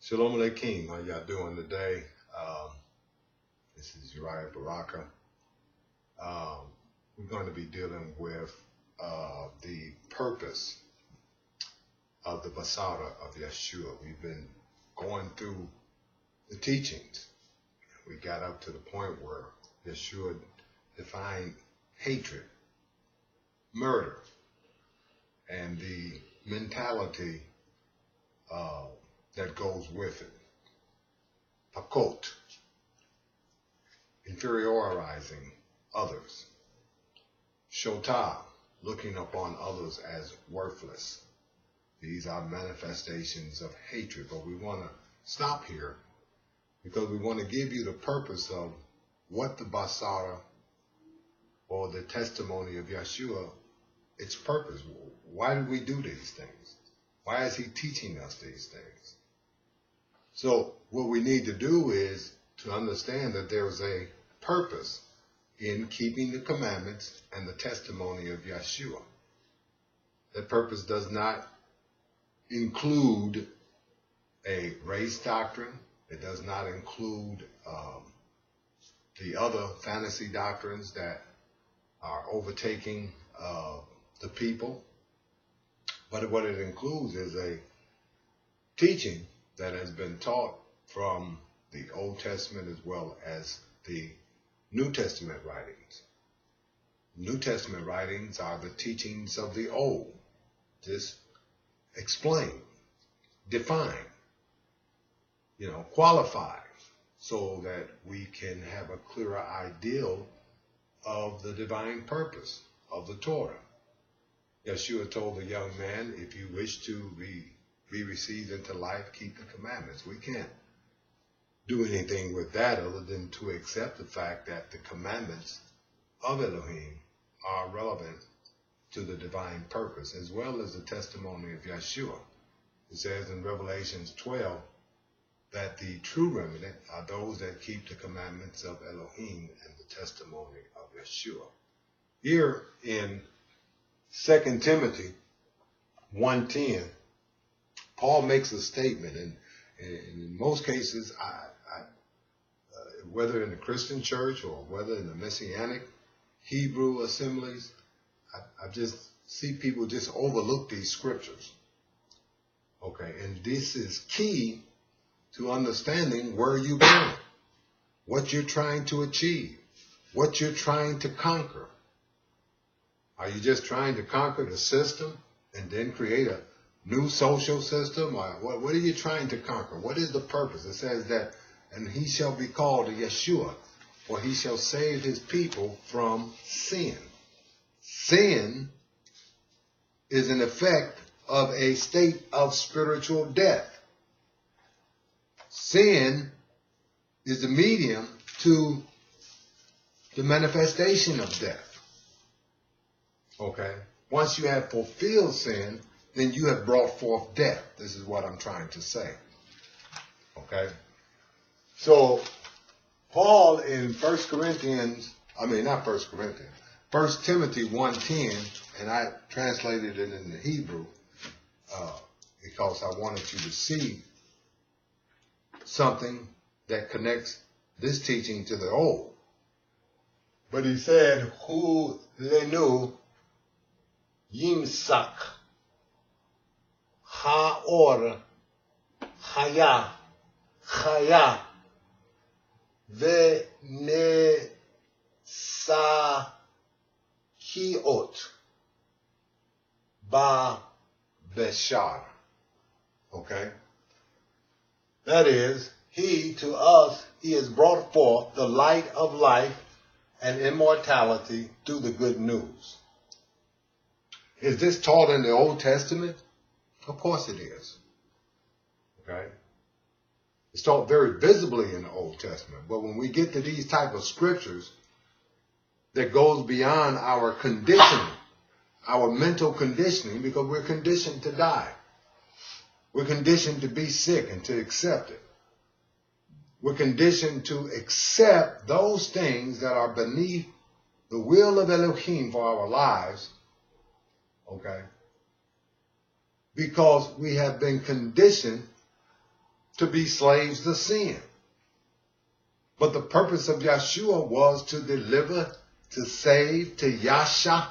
Shalom Aleichem. How y'all doing today? This is Uriah Baraka. We're going to be dealing with the purpose of the Basarah of Yeshua. We've been going through the teachings. We got up to the point where Yeshua defined hatred, murder, and the mentality that goes with it. Pakot, inferiorizing others. Shota, looking upon others as worthless. These are manifestations of hatred, but we want to stop here because we want to give you the purpose of what the Basarah or the testimony of Yeshua, its purpose. Why do we do these things? Why is he teaching us these things? So what we need to do is to understand that there's a purpose in keeping the commandments and the testimony of Yeshua. That purpose does not include a race doctrine. It does not include the other fantasy doctrines that are overtaking the people. But what it includes is a teaching that has been taught from the Old Testament as well as the New Testament writings. New Testament writings are the teachings of the Old. Just explain, define, qualify, so that we can have a clearer ideal of the divine purpose of the Torah. Yeshua told the young man, if you wish to be received into life, keep the commandments. We can't do anything with that other than to accept the fact that the commandments of Elohim are relevant to the divine purpose, as well as the testimony of Yeshua. It says in Revelations 12 that the true remnant are those that keep the commandments of Elohim and the testimony of Yeshua. Here in 2 Timothy 1:10, Paul makes a statement, and in most cases, whether in the Christian church or whether in the Messianic Hebrew assemblies, I just see people just overlook these scriptures. Okay, and this is key to understanding where you're going, what you're trying to achieve, what you're trying to conquer. Are you just trying to conquer the system and then create a new social system? Or what are you trying to conquer? What is the purpose? It says that, and he shall be called a Yeshua, for he shall save his people from sin. Sin is an effect of a state of spiritual death. Sin is the medium to the manifestation of death. Okay? Once you have fulfilled sin, then you have brought forth death. This is what I'm trying to say. Okay? So, Paul in 1 Timothy 1:10, and I translated it in the Hebrew because I wanted you to see something that connects this teaching to the old. But he said, Hu lenu yimsak haor haya chaya venesahiot ba beshar. Okay? That is, to us, he has brought forth the light of life and immortality through the good news. Is this taught in the Old Testament? Of course it is. Okay? It's taught very visibly in the Old Testament. But when we get to these type of scriptures that goes beyond our conditioning, our mental conditioning, because we're conditioned to die. We're conditioned to be sick and to accept it. We're conditioned to accept those things that are beneath the will of Elohim for our lives, okay? Because we have been conditioned to be slaves to sin. But the purpose of Yeshua was to deliver, to save, to yasha,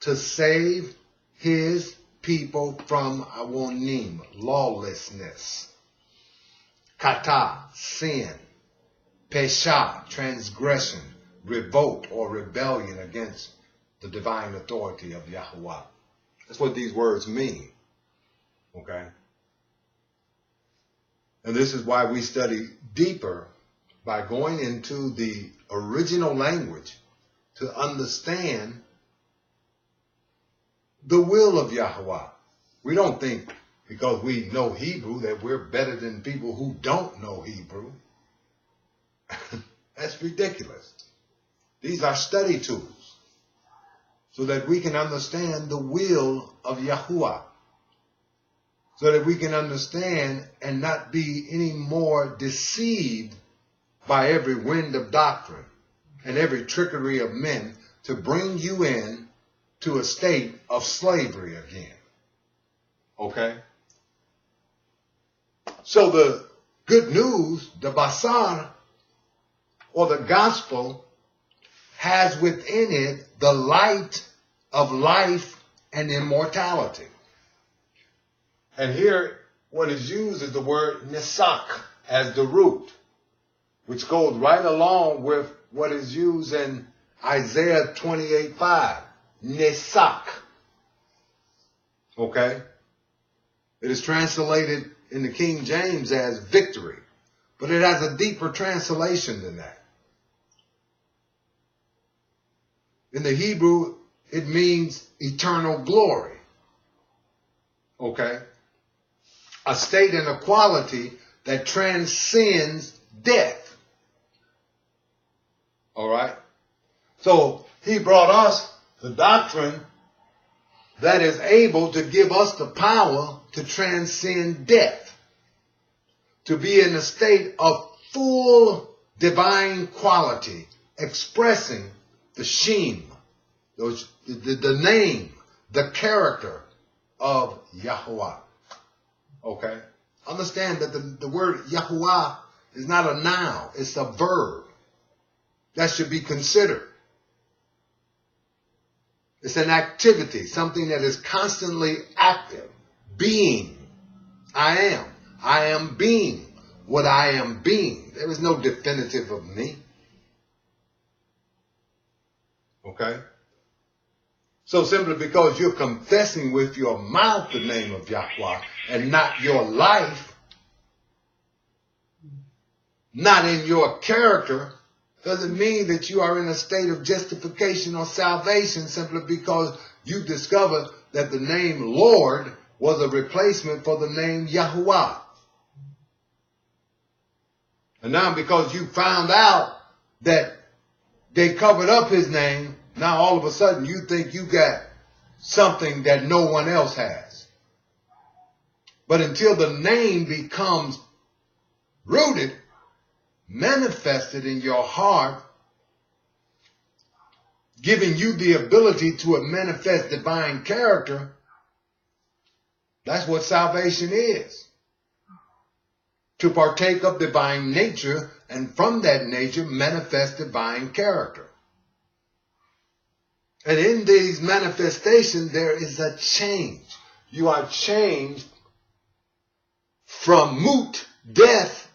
to save his people from awonim, lawlessness, kata, sin, pesha, transgression, revolt or rebellion against the divine authority of Yahuwah. That's what these words mean. Okay? And this is why we study deeper by going into the original language to understand the will of Yahuwah. We don't think because we know Hebrew that we're better than people who don't know Hebrew. That's ridiculous. These are study tools so that we can understand the will of Yahuwah, so that we can understand and not be any more deceived by every wind of doctrine and every trickery of men to bring you in to a state of slavery again. Okay? So the good news, the Basarah, or the gospel, has within it the light of life and immortality. And here, what is used is the word nisak as the root, which goes right along with what is used in Isaiah 28:5, nisak. Okay? It is translated in the King James as victory, but it has a deeper translation than that. In the Hebrew, it means eternal glory. Okay? A state and a quality that transcends death. All right? So he brought us the doctrine that is able to give us the power to transcend death, to be in a state of full divine quality, expressing the Shem, the name, the character of Yahuwah. Okay? Understand that the word Yahuwah is not a noun, it's a verb. That should be considered. It's an activity, something that is constantly active. Being. I am being what I am being. There is no definitive of me. Okay? So simply because you're confessing with your mouth the name of Yahweh and not your life, not in your character, doesn't mean that you are in a state of justification or salvation simply because you discovered that the name Lord was a replacement for the name Yahuwah. And now because you found out that they covered up his name, now all of a sudden you think you got something that no one else has. But until the name becomes rooted, manifested in your heart, giving you the ability to manifest divine character, that's what salvation is. To partake of divine nature and from that nature manifest divine character. And in these manifestations there is a change. You are changed from mut, death,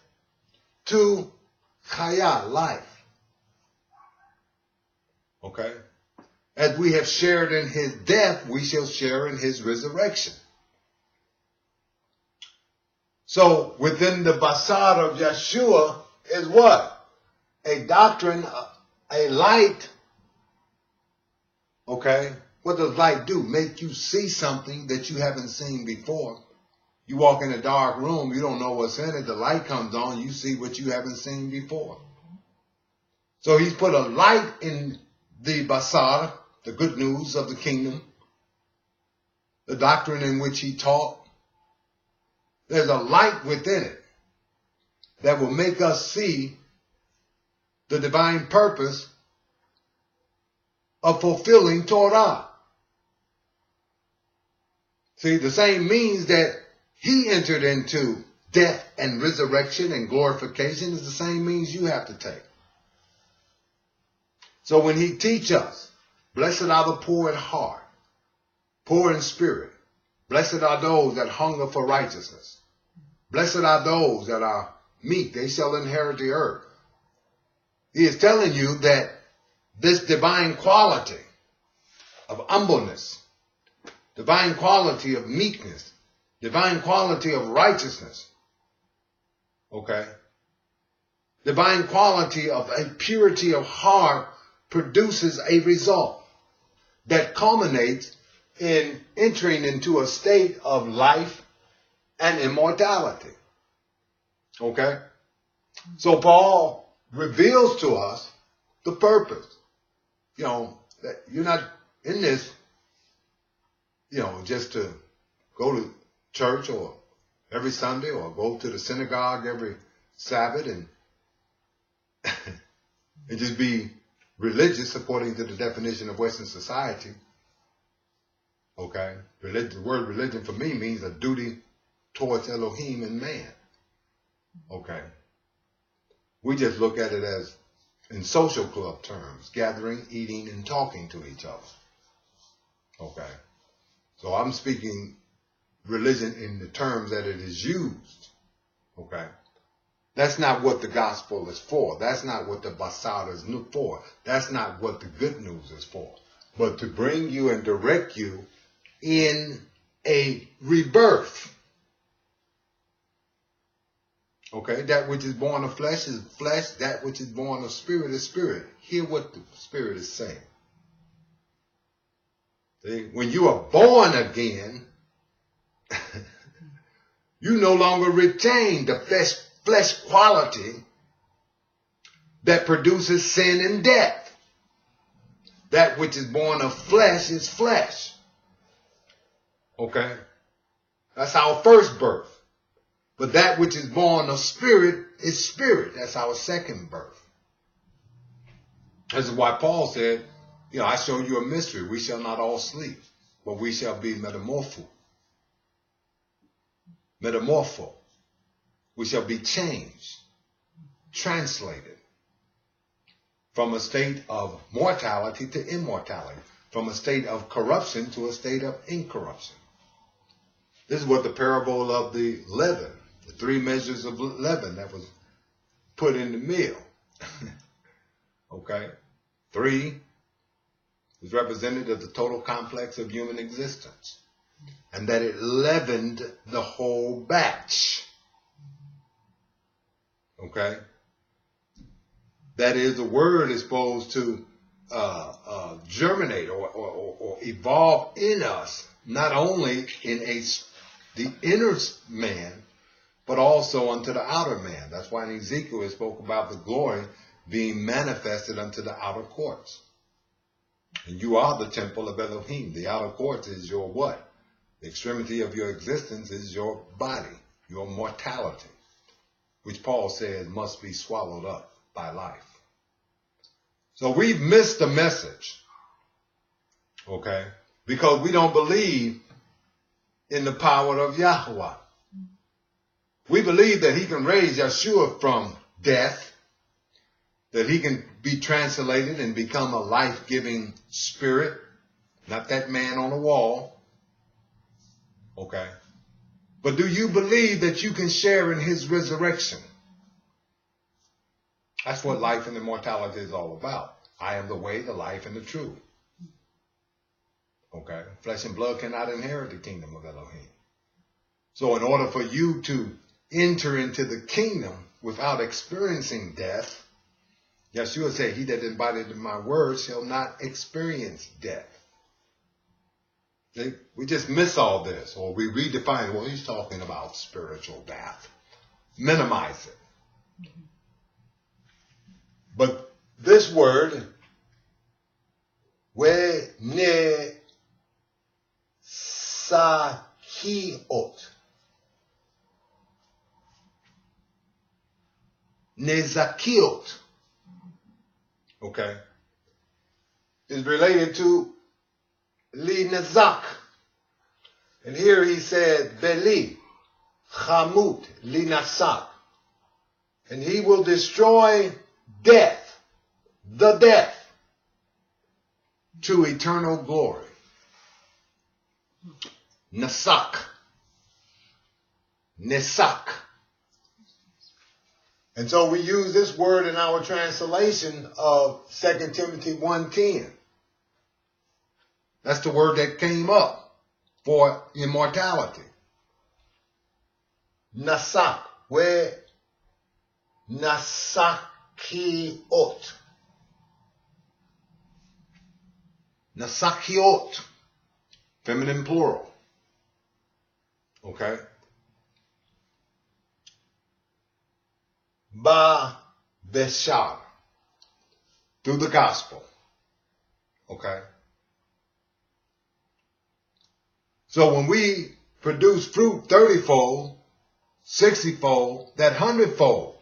to chaya, life. Okay? As we have shared in his death, we shall share in his resurrection. So within the Basarah of Yeshua is what? A doctrine, a light. Okay? What does light do? Make you see something that you haven't seen before. You walk in a dark room, you don't know what's in it. The light comes on, you see what you haven't seen before. So he's put a light in the Basarah, the good news of the kingdom, the doctrine in which he taught. There's a light within it that will make us see the divine purpose of fulfilling Torah. See, the same means that he entered into death and resurrection and glorification is the same means you have to take. So when he teach us, blessed are the poor in heart, poor in spirit. Blessed are those that hunger for righteousness. Blessed are those that are meek. They shall inherit the earth. He is telling you that this divine quality of humbleness, divine quality of meekness, divine quality of righteousness, okay, divine quality of a purity of heart produces a result that culminates in entering into a state of life and immortality. Okay? So Paul reveals to us the purpose. You know, that you're not in this, you know, just to go to church or every Sunday or go to the synagogue every Sabbath and and just be religious according to the definition of Western society. Okay? The word religion for me means a duty towards Elohim and man. Okay? We just look at it as, in social club terms, gathering, eating, and talking to each other. Okay? So I'm speaking religion in the terms that it is used. Okay? That's not what the gospel is for. That's not what the Basarah is for. That's not what the good news is for. But to bring you and direct you in a rebirth. Okay, that which is born of flesh is flesh. That which is born of spirit is spirit. Hear what the Spirit is saying. See? When you are born again, you no longer retain the flesh quality that produces sin and death. That which is born of flesh is flesh. Okay? That's our first birth. But that which is born of spirit is spirit. That's our second birth. This is why Paul said, you know, I show you a mystery. We shall not all sleep, but we shall be metamorpho. We shall be changed, translated from a state of mortality to immortality, from a state of corruption to a state of incorruption. This is what the parable of the leaven, the 3 measures of leaven that was put in the meal. Okay? 3 is representative of the total complex of human existence. And that it leavened the whole batch. Okay? That is, the word is supposed to germinate or evolve in us, not only in the inner man, but also unto the outer man. That's why in Ezekiel it spoke about the glory being manifested unto the outer courts. And you are the temple of Elohim. The outer courts is your what? The extremity of your existence is your body, your mortality, which Paul says must be swallowed up by life. So we've missed the message, okay, because we don't believe in the power of Yahweh. We believe that he can raise Yeshua from death, that he can be translated and become a life-giving spirit, not that man on the wall, okay. But do you believe that you can share in his resurrection? That's what life and immortality is all about. I am the way, the life, and the truth. Okay? Flesh and blood cannot inherit the kingdom of Elohim. So in order for you to enter into the kingdom without experiencing death, Yeshua said, he that abideth in my word shall not experience death. See? We just miss all this, or we redefine, well, he's talking about spiritual death. Minimize it. But this word, we ne sahiot, nezakiot, okay, is related to li nezak. And here he said beli, Chamut linasak. And he will destroy death, the death, to eternal glory. Nasak. Nesak. And so we use this word in our translation of 2 Timothy 1:10. That's the word that came up for immortality. Nasak, where nasakiot. Nasakiot, feminine plural. Okay? Ba Basarah, through the gospel. Okay? So when we produce fruit 30-fold, 60-fold, that 100-fold,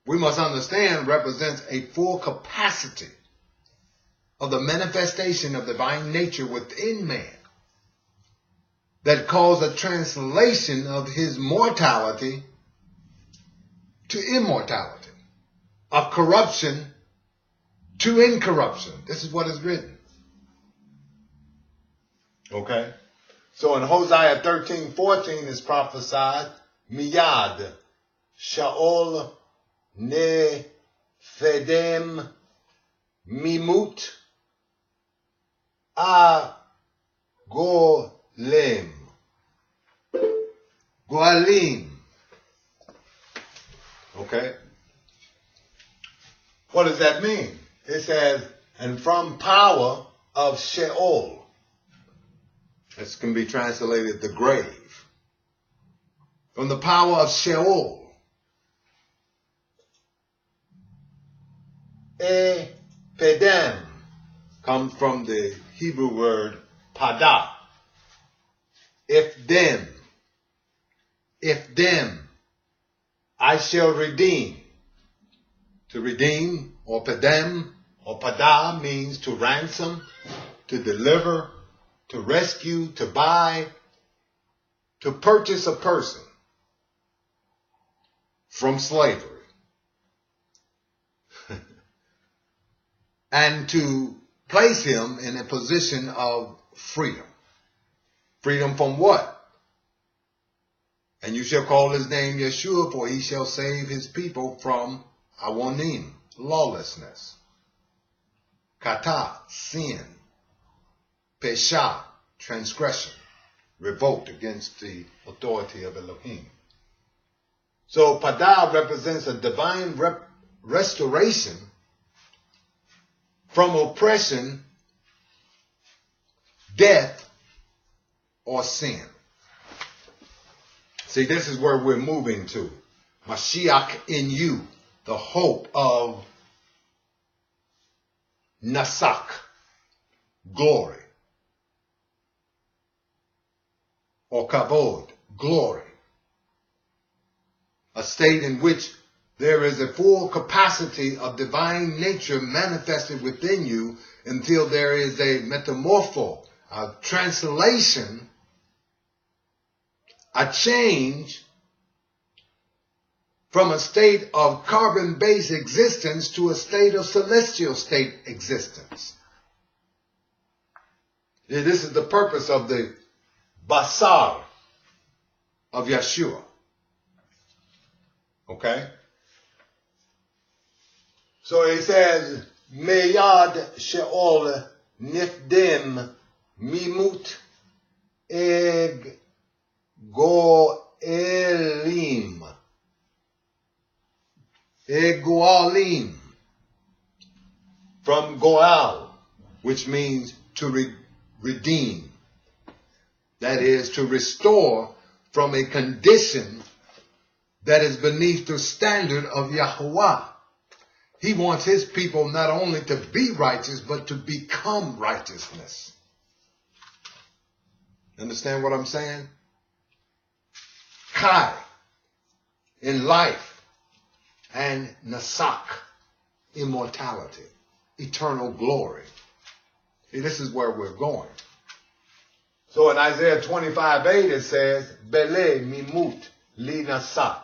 we must understand represents a full capacity of the manifestation of divine nature within man that calls a translation of his mortality to immortality, of corruption to incorruption. This is what is written. Okay? So in Hosea 13:14 is prophesied, Miyad Shaol ne fedem mimut a golem. Goalim. Okay? What does that mean? It says, and from power of Sheol. This can be translated the grave. From the power of Sheol. Pedem comes from the Hebrew word pada. If them, I shall redeem. To redeem, or pedem, or pada means to ransom, to deliver, to rescue, to buy, to purchase a person from slavery. And to place him in a position of freedom. Freedom from what? And you shall call his name Yeshua, for he shall save his people from awonim, lawlessness. Kata, sin. Pesha, transgression. Revolt against the authority of Elohim. So Pada represents a divine restoration from oppression, death, or sin. See, this is where we're moving to. Mashiach in you, the hope of Nasak, glory. Or Kavod, glory. A state in which there is a full capacity of divine nature manifested within you until there is a metamorpho, a translation, a change from a state of carbon-based existence to a state of celestial state existence. This is the purpose of the Basarah of Yeshua. Okay? So he says, Meyad Sheol Nifdim Mimut Eg Goelim. Egoalim. From Goal, which means to redeem. That is, to restore from a condition that is beneath the standard of Yahweh. He wants his people not only to be righteous, but to become righteousness. Understand what I'm saying? Kai, in life, and Nasak, immortality, eternal glory. See, this is where we're going. So in Isaiah 25:8 it says, Bele mimut li nasak.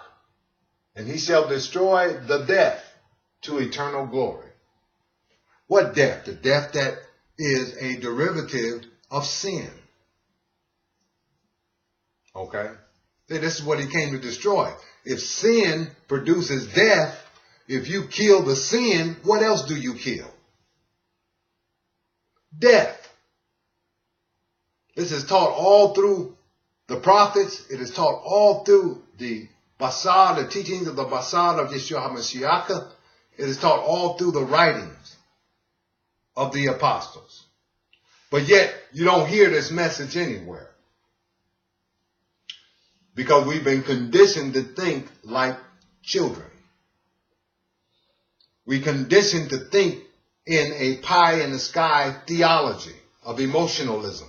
And he shall destroy the death to eternal glory. What death? The death that is a derivative of sin. Okay? This is what he came to destroy. If sin produces death, if you kill the sin, what else do you kill? Death. This is taught all through the prophets. It is taught all through the Basarah, the teachings of the Basarah of Yeshua HaMashiach. It is taught all through the writings of the apostles. But yet, you don't hear this message anywhere. Because we've been conditioned to think like children. We conditioned to think in a pie-in-the-sky theology of emotionalism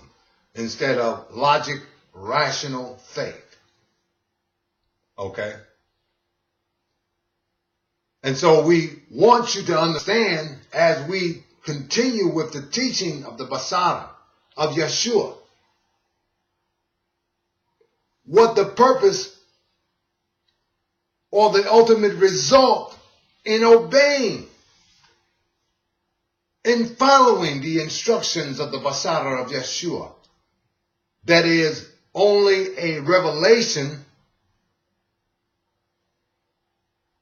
instead of logic, rational faith. Okay? And so we want you to understand as we continue with the teaching of the Basarah of Yeshua, what the purpose or the ultimate result in obeying, in following the instructions of the Basarah of Yeshua. That is only a revelation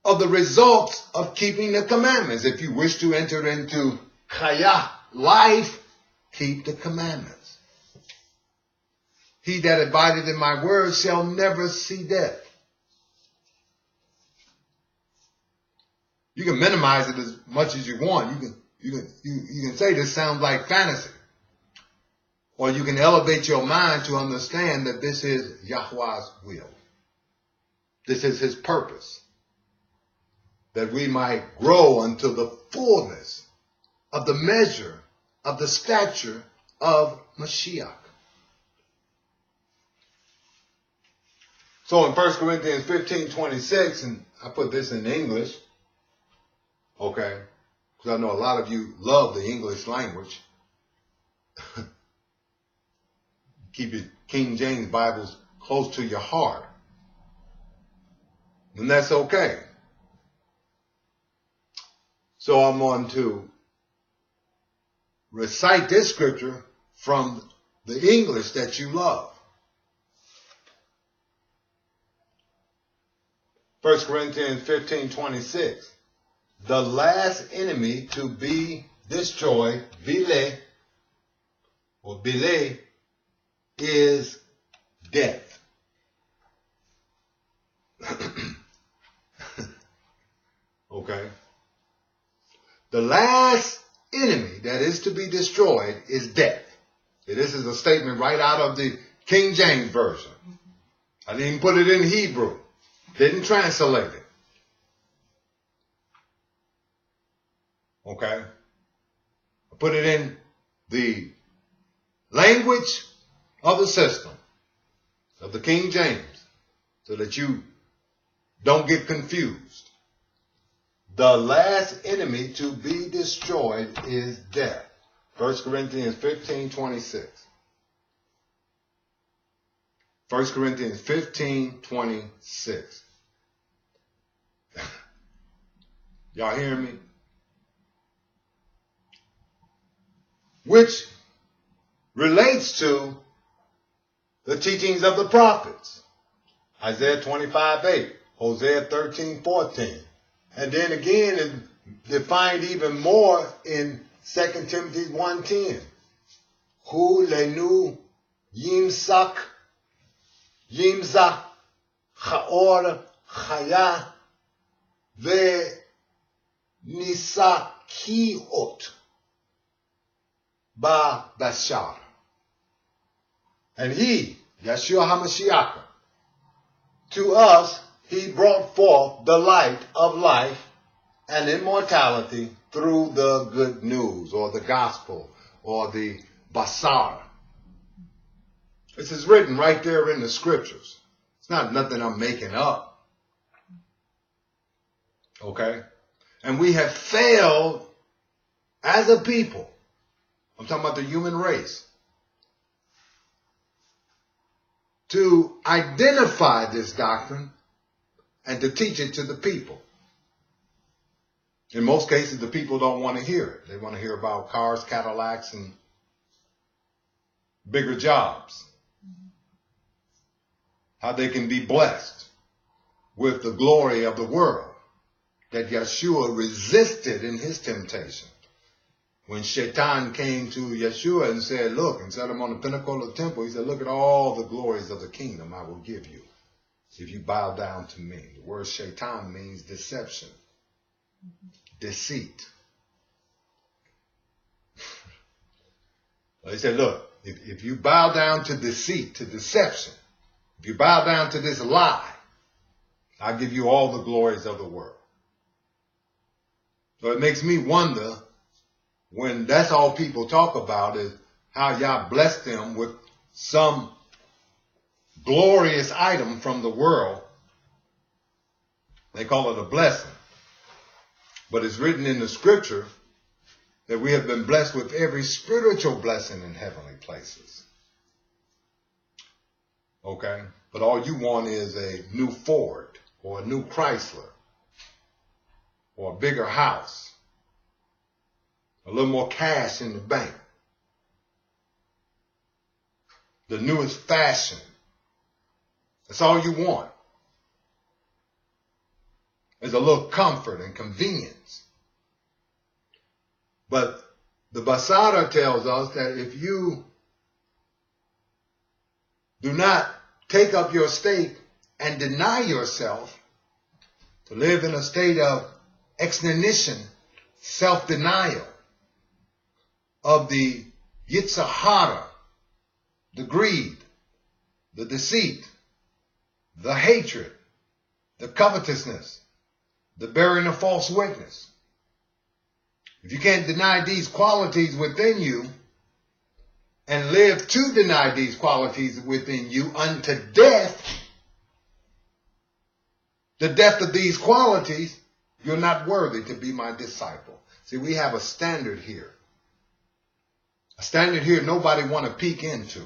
of the results of keeping the commandments. If you wish to enter into Chayah, life, keep the commandments. He that abideth in my word shall never see death. You can minimize it as much as you want. You can say this sounds like fantasy. Or you can elevate your mind to understand that this is Yahweh's will. This is his purpose. That we might grow unto the fullness of the measure of the stature of Mashiach. So in 1 Corinthians 15:26, and I put this in English, okay, because I know a lot of you love the English language. Keep your King James Bibles close to your heart. And that's okay. So I'm going to recite this scripture from the English that you love. 1 Corinthians 15:26. The last enemy to be destroyed, bile, or bile, is death. Okay. The last enemy that is to be destroyed is death. This is a statement right out of the King James Version. I didn't even put it in Hebrew. Didn't translate it. Okay. I put it in the language of the system of the King James so that you don't get confused. The last enemy to be destroyed is death. 1 Corinthians 15:26. 1 Corinthians 15:26. Y'all hearing me? Which relates to the teachings of the prophets. Isaiah 25:8, Hosea 13:14. And then again, it's defined even more in 2 Timothy 1:10. Hu lenu yimzach chaor chaya ve nisakiot ba Basarah. And he, Yeshua HaMashiach, to us, he brought forth the light of life and immortality through the good news or the gospel or the Basarah. This is written right there in the scriptures. It's not nothing I'm making up. Okay? And we have failed as a people. I'm talking about the human race. to identify this doctrine and to teach it to the people. In most cases, the people don't want to hear it. They want to hear about cars, Cadillacs, and bigger jobs. How they can be blessed with the glory of the world that Yeshua resisted in his temptation. When Shaitan came to Yeshua and said, look, and set him on the pinnacle of the temple, he said, look at all the glories of the kingdom I will give you if you bow down to me. The word Shaitan means deception, deceit. He said, look, if you bow down to deceit, to deception, if you bow down to this lie, I'll give you all the glories of the world. So it makes me wonder, when that's all people talk about is how Yah blessed them with some glorious item from the world. They call it a blessing. But it's written in the scripture that we have been blessed with every spiritual blessing in heavenly places. Okay? But all you want is a new Ford or a new Chrysler or a bigger house, a little more cash in the bank, the newest fashion. That's all you want. Is a little comfort and convenience. But the Basarah tells us that if you do not take up your stake and deny yourself, to live in a state of exnanition, self-denial, of the Yitzhahara, the greed, the deceit, the hatred, the covetousness, the bearing of false witness. If you can't deny these qualities within you and live to deny these qualities within you unto death, the death of these qualities, you're not worthy to be my disciple. See, we have a standard here. A standard here nobody want to peek into.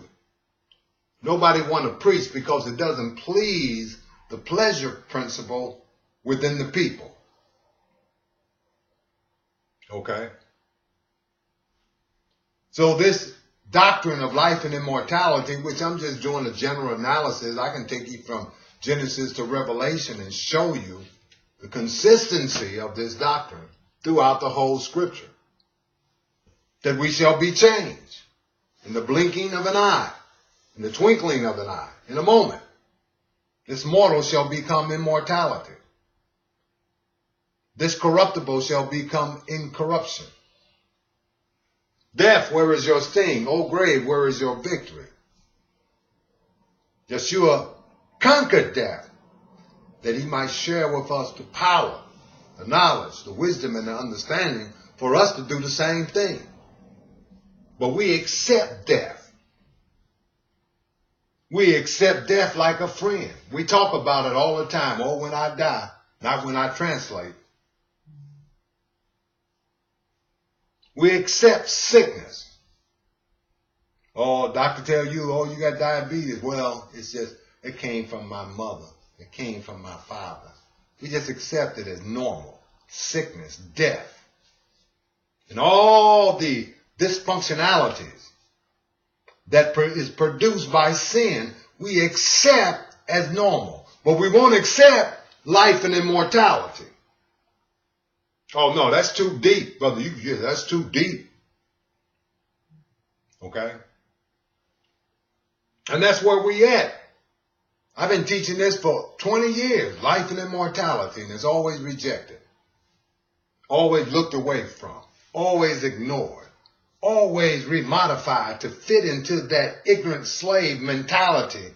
Nobody want to preach because it doesn't please the pleasure principle within the people. Okay? So this doctrine of life and immortality, which I'm just doing a general analysis, I can take you from Genesis to Revelation and show you the consistency of this doctrine throughout the whole scripture. That we shall be changed in the blinking of an eye, in the twinkling of an eye, in a moment. This mortal shall become immortality. This corruptible shall become incorruption. Death, where is your sting? O grave, where is your victory? Yeshua conquered death that he might share with us the power, the knowledge, the wisdom, and the understanding for us to do the same thing. But we accept death. We accept death like a friend. We talk about it all the time. Oh, when I die, not when I translate. We accept sickness. Oh, doctor tell you, oh, you got diabetes. Well, it's just, it came from my mother. It came from my father. We just accept it as normal. Sickness, death, and all the dysfunctionalities that is produced by sin, we accept as normal. But we won't accept life and immortality. Oh, no, that's too deep, brother. That's too deep. Okay? And that's where we at. I've been teaching this for 20 years, life and immortality, and it's always rejected. Always looked away from. Always ignored. Always remodified to fit into that ignorant slave mentality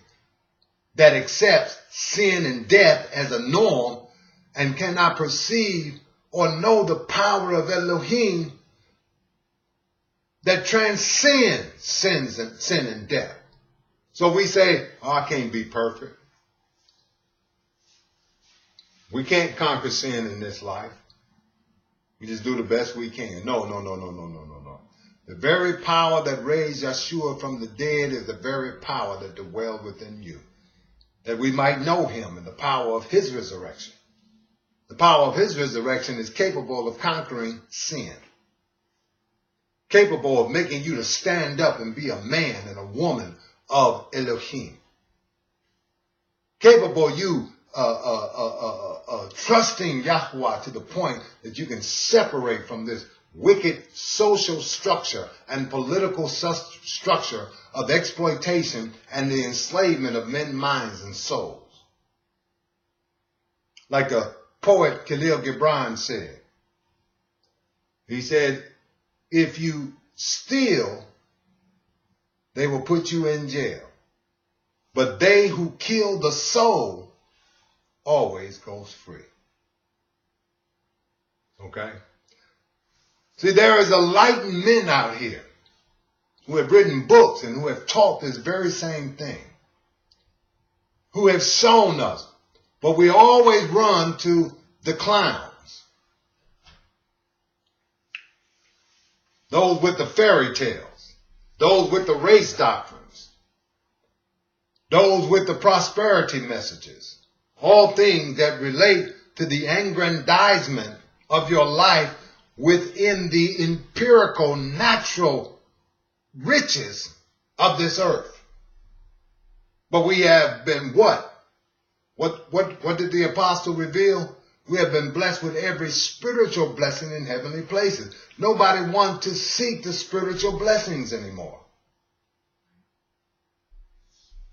that accepts sin and death as a norm and cannot perceive or know the power of Elohim that transcends sin and death. So we say, oh, I can't be perfect. We can't conquer sin in this life. We just do the best we can. No. The very power that raised Yeshua from the dead is the very power that dwells within you, that we might know him and the power of his resurrection. The power of his resurrection is capable of conquering sin, capable of making you to stand up and be a man and a woman of Elohim, capable of you trusting Yahweh to the point that you can separate from this wicked social structure and political structure of exploitation and the enslavement of men's minds and souls. Like the poet Khalil Gibran said, he said, if you steal, they will put you in jail. But they who kill the soul always goes free. Okay? See, there is enlightened men out here who have written books and who have taught this very same thing, who have shown us, but we always run to the clowns, those with the fairy tales, those with the race doctrines, those with the prosperity messages, all things that relate to the aggrandizement of your life within the empirical, natural riches of this earth. But we have been what? What did the apostle reveal? We have been blessed with every spiritual blessing in heavenly places. Nobody wants to seek the spiritual blessings anymore.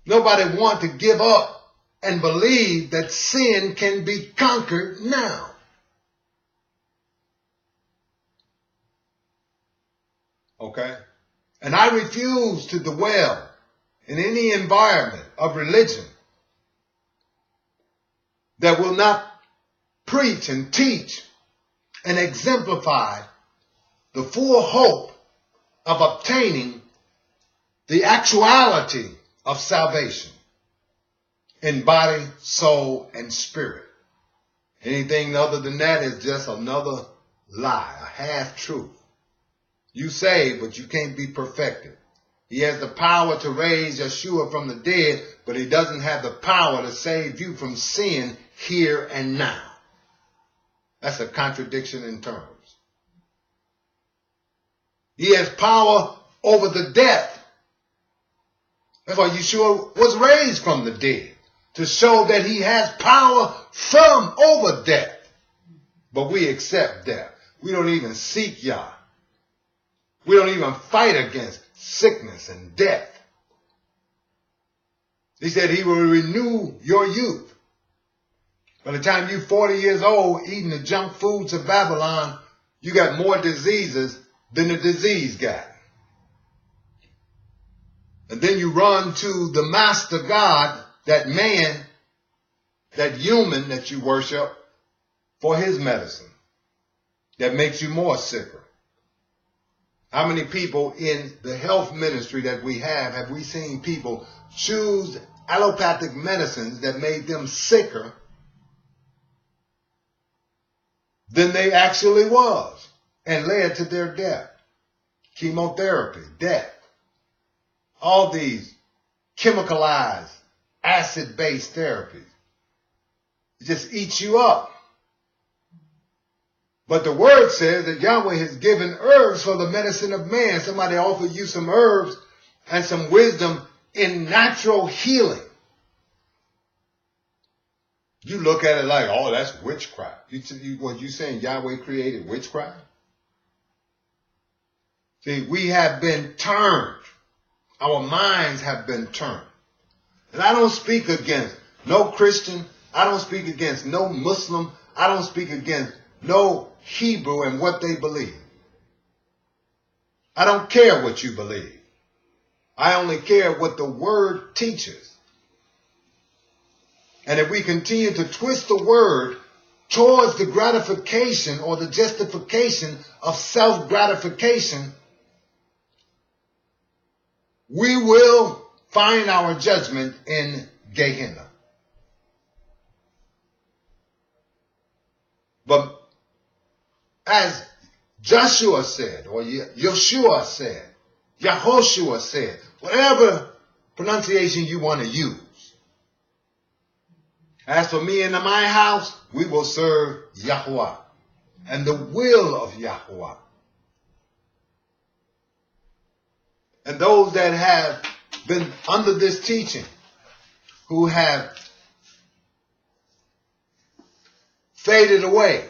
Nobody wants to give up and believe that sin can be conquered now. Okay? And I refuse to dwell in any environment of religion that will not preach and teach and exemplify the full hope of obtaining the actuality of salvation in body, soul, and spirit. Anything other than that is just another lie, a half-truth. You saved, but you can't be perfected. He has the power to raise Yeshua from the dead, but he doesn't have the power to save you from sin here and now. That's a contradiction in terms. He has power over the death. That's why Yeshua was raised from the dead, to show that he has power from over death. But we accept death. We don't even seek Yah. We don't even fight against sickness and death. He said he will renew your youth. By the time you're 40 years old, eating the junk foods of Babylon, you got more diseases than the disease got. And then you run to the master God, that man, that human that you worship, for his medicine that makes you more sicker. How many people in the health ministry that we have we seen people choose allopathic medicines that made them sicker than they actually was and led to their death? Chemotherapy, death. All these chemicalized, acid-based therapies. It just eats you up. But the word says that Yahweh has given herbs for the medicine of man. Somebody offered you some herbs and some wisdom in natural healing. You look at it like, oh, that's witchcraft. What you saying Yahweh created witchcraft? See, we have been turned. Our minds have been turned. And I don't speak against no Christian. I don't speak against no Muslim. I don't speak against no Hebrew and what they believe. I don't care what you believe. I only care what the word teaches. And if we continue to twist the word towards the gratification or the justification of self-gratification, we will find our judgment in Gehenna. But as Joshua said, or Yeshua said, Yahoshua said, whatever pronunciation you want to use. As for me and my house, we will serve Yahuwah and the will of Yahuwah. And those that have been under this teaching, who have faded away,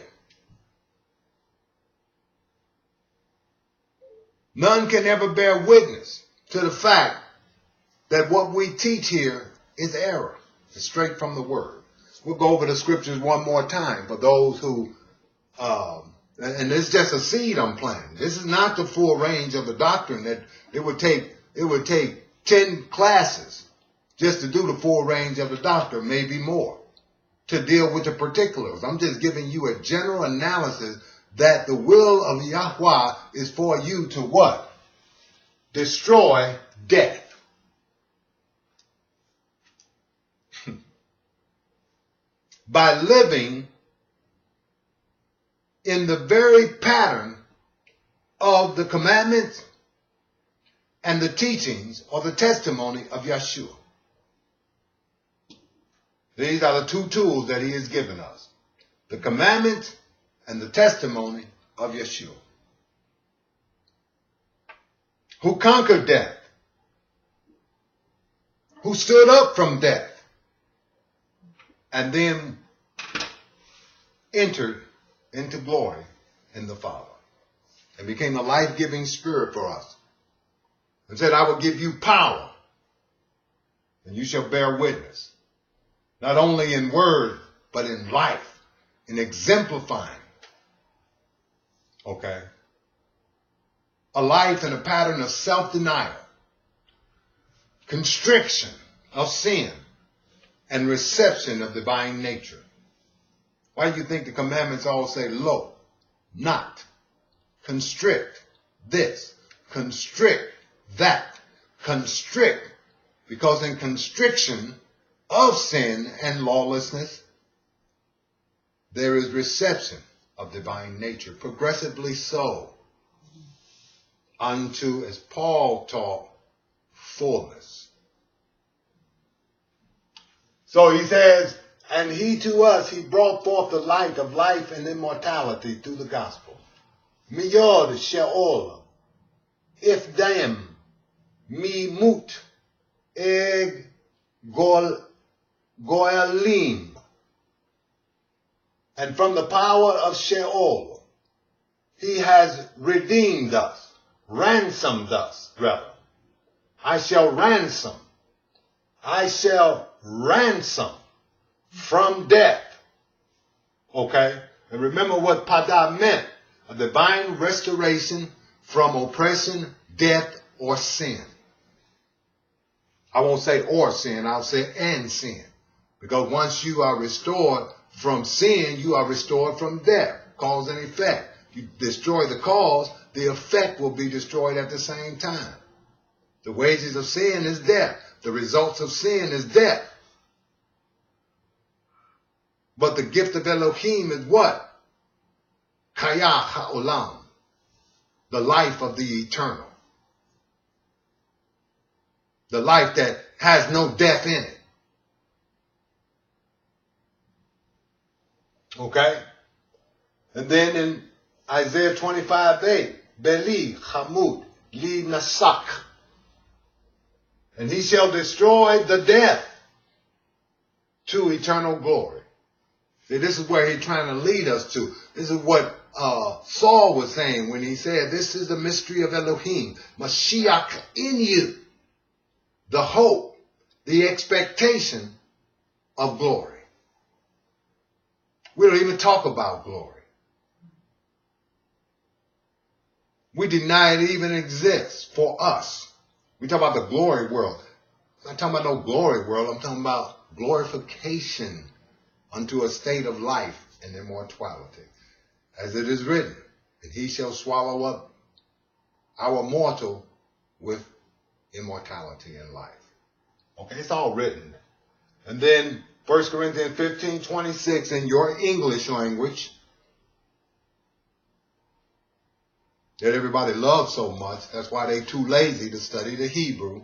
none can ever bear witness to the fact that what we teach here is error. It's straight from the Word. We'll go over the scriptures one more time for those who, and it's just a seed I'm planting. This is not the full range of the doctrine. That it would take 10 classes just to do the full range of the doctrine, maybe more, to deal with the particulars. I'm just giving you a general analysis that the will of Yahweh is for you to what? Destroy death. By living in the very pattern of the commandments and the teachings or the testimony of Yeshua. These are the two tools that he has given us. The commandments and the testimony of Yeshua. Who conquered death. Who stood up from death. And then entered into glory in the Father. And became a life-giving spirit for us. And said, I will give you power. And you shall bear witness. Not only in word, but in life. In exemplifying. Okay. A life and a pattern of self-denial. Constriction of sin. And reception of divine nature. Why do you think the commandments all say lo, not, constrict this, constrict that, constrict? Because in constriction of sin and lawlessness, there is reception of divine nature, progressively so, unto, as Paul taught, fullness. So he says, and he to us, he brought forth the light of life and immortality through the gospel. Miyod she'ol, if them, mi mut, eg goelim. And from the power of Sheol, he has redeemed us, ransomed us, brother. I shall ransom from death. Okay? And remember what pada meant. A divine restoration from oppression, death, or sin. I won't say or sin, I'll say and sin. Because once you are restored from sin, you are restored from death. Cause and effect. You destroy the cause, the effect will be destroyed at the same time. The wages of sin is death. The results of sin is death. But the gift of Elohim is what? Kaya ha'olam. The life of the eternal. The life that has no death in it. Okay? And then in Isaiah 25:8, Beli Hamud Li Nasak. And he shall destroy the death to eternal glory. See, this is where he's trying to lead us to. This is what Saul was saying when he said, this is the mystery of Elohim. Mashiach in you. The hope, the expectation of glory. We don't even talk about glory. We deny it even exists for us. We talk about the glory world. I'm not talking about no glory world. I'm talking about glorification unto a state of life and immortality. As it is written, and he shall swallow up our mortal with immortality and life. Okay, it's all written. And then 1 Corinthians 15:26 in your English language. that everybody loves so much. That's why they too lazy to study the Hebrew.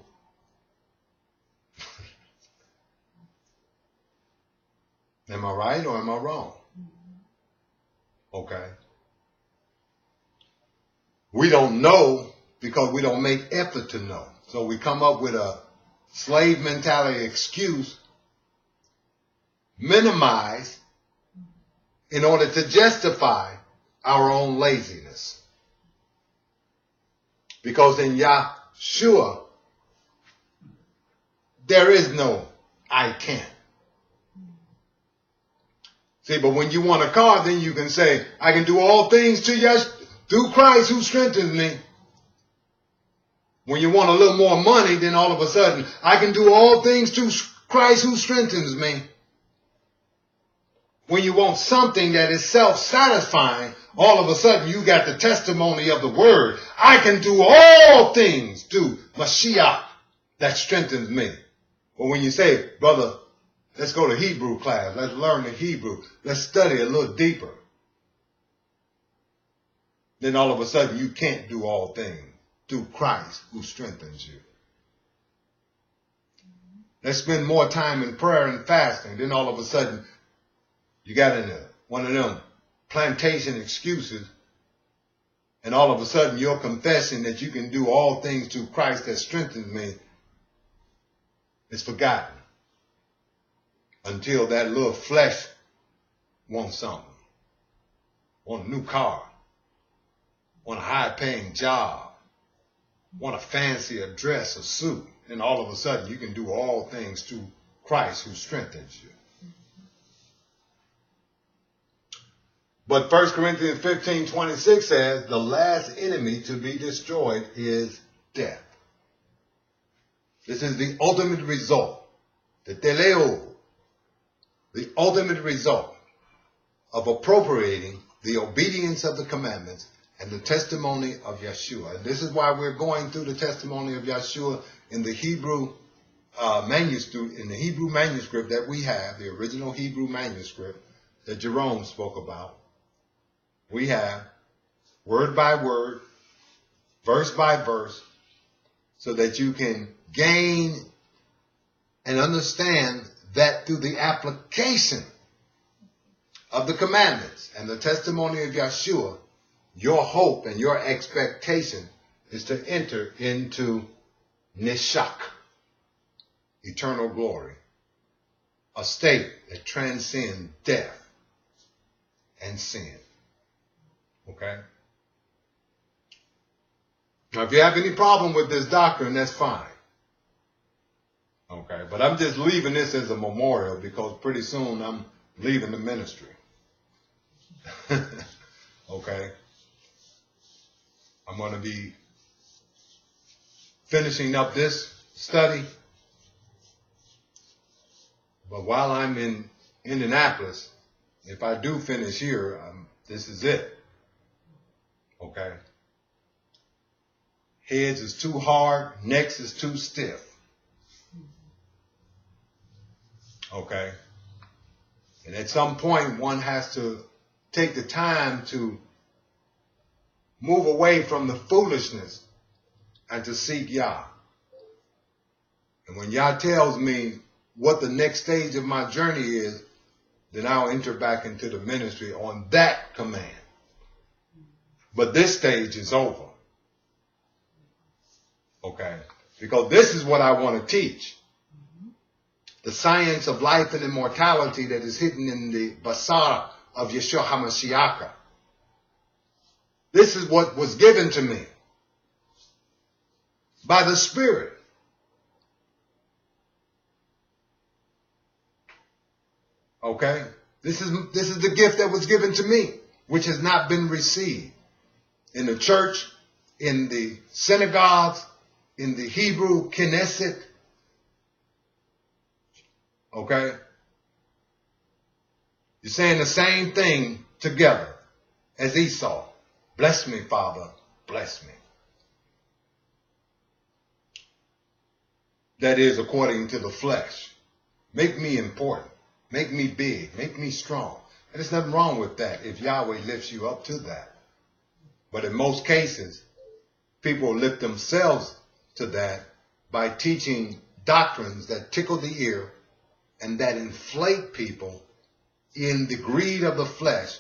Am I right or am I wrong? Okay. We don't know because we don't make effort to know. So we come up with a slave mentality excuse, minimize in order to justify our own laziness. Because in Yeshua, there is no I can't. See, but when you want a car, then you can say, I can do all things through Christ who strengthens me. When you want a little more money, then all of a sudden, I can do all things through Christ who strengthens me. When you want something that is self-satisfying, all of a sudden you got the testimony of the word. I can do all things through Mashiach that strengthens me. But when you say, brother, let's go to Hebrew class. Let's learn the Hebrew. Let's study a little deeper. Then all of a sudden you can't do all things through Christ who strengthens you. Let's spend more time in prayer and fasting. Then all of a sudden you got into one of them plantation excuses. And all of a sudden you're confessing that you can do all things through Christ that strengthens me. It's forgotten. Until that little flesh wants something. Want a new car. Want a high-paying job. Want a fancier dress or suit. And all of a sudden you can do all things through Christ who strengthens you. But 1 Corinthians 15:26 says the last enemy to be destroyed is death. This is the ultimate result. The teleo. The ultimate result of appropriating the obedience of the commandments and the testimony of Yeshua. And this is why we're going through the testimony of Yeshua in the Hebrew manuscript that we have, the original Hebrew manuscript that Jerome spoke about. We have word by word, verse by verse, so that you can gain and understand that through the application of the commandments and the testimony of Yeshua, your hope and your expectation is to enter into Nishak, eternal glory, a state that transcends death and sin. Okay? Now, if you have any problem with this doctrine, that's fine. Okay, but I'm just leaving this as a memorial because pretty soon I'm leaving the ministry. Okay? I'm going to be finishing up this study. But while I'm in Indianapolis, if I do finish here, this is it. Okay? Heads is too hard, necks is too stiff. Okay? And at some point, one has to take the time to move away from the foolishness and to seek Yah. And when Yah tells me what the next stage of my journey is, then I'll enter back into the ministry on that command. But this stage is over. Okay? Because this is what I want to teach. The science of life and immortality that is hidden in the Basarah of Yeshua HaMashiach. This is what was given to me by the Spirit. Okay? This is the gift that was given to me, which has not been received in the church, in the synagogues, in the Hebrew Knesset. Okay? You're saying the same thing together as Esau. Bless me, Father, bless me. That is according to the flesh. Make me important. Make me big. Make me strong. And there's nothing wrong with that if Yahweh lifts you up to that. But in most cases, people lift themselves to that by teaching doctrines that tickle the ear and that inflate people in the greed of the flesh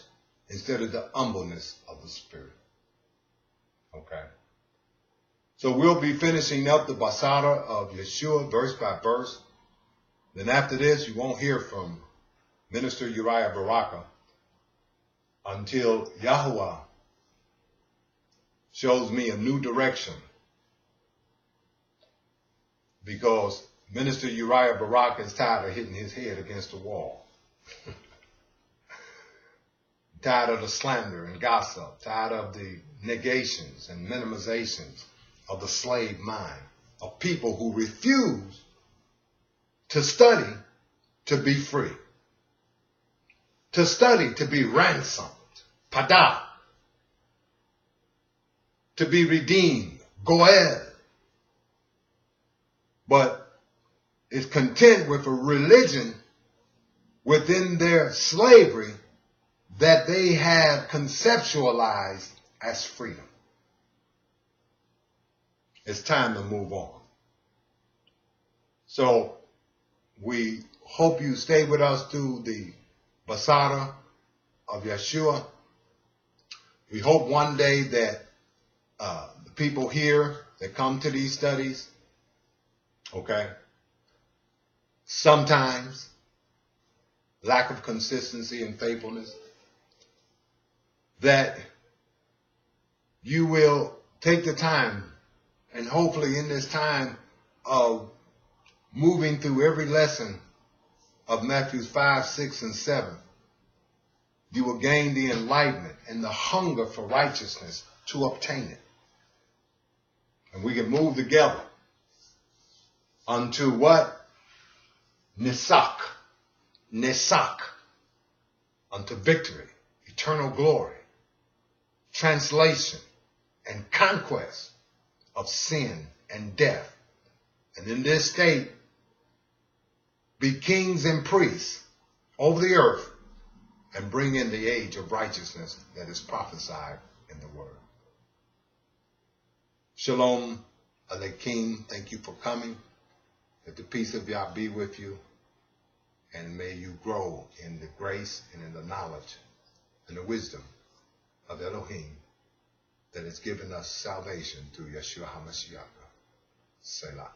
instead of the humbleness of the spirit. Okay. So we'll be finishing up the Basarah of Yeshua verse by verse. Then after this, you won't hear from Minister Uriah Baraka until Yahuwah shows me a new direction. Because Minister Uriah Baraka is tired of hitting his head against the wall. Tired of the slander and gossip. Tired of the negations and minimizations of the slave mind. Of people who refuse to study to be free. To study to be ransomed. Padah. To be redeemed. Goel. But is content with a religion within their slavery that they have conceptualized as freedom. It's time to move on. So we hope you stay with us through the Basarah of Yeshua. We hope one day that the people here that come to these studies, okay, sometimes lack of consistency and faithfulness, that you will take the time, and hopefully in this time of moving through every lesson of Matthew 5, 6, and 7, you will gain the enlightenment and the hunger for righteousness to obtain it. And we can move together unto what? Nisak. Unto victory, eternal glory, translation, and conquest of sin and death. And in this state, be kings and priests over the earth and bring in the age of righteousness that is prophesied in the word. Shalom Aleichem. Thank you for coming. Let the peace of Yah be with you. And may you grow in the grace and in the knowledge and the wisdom of Elohim that has given us salvation through Yeshua HaMashiach. Selah.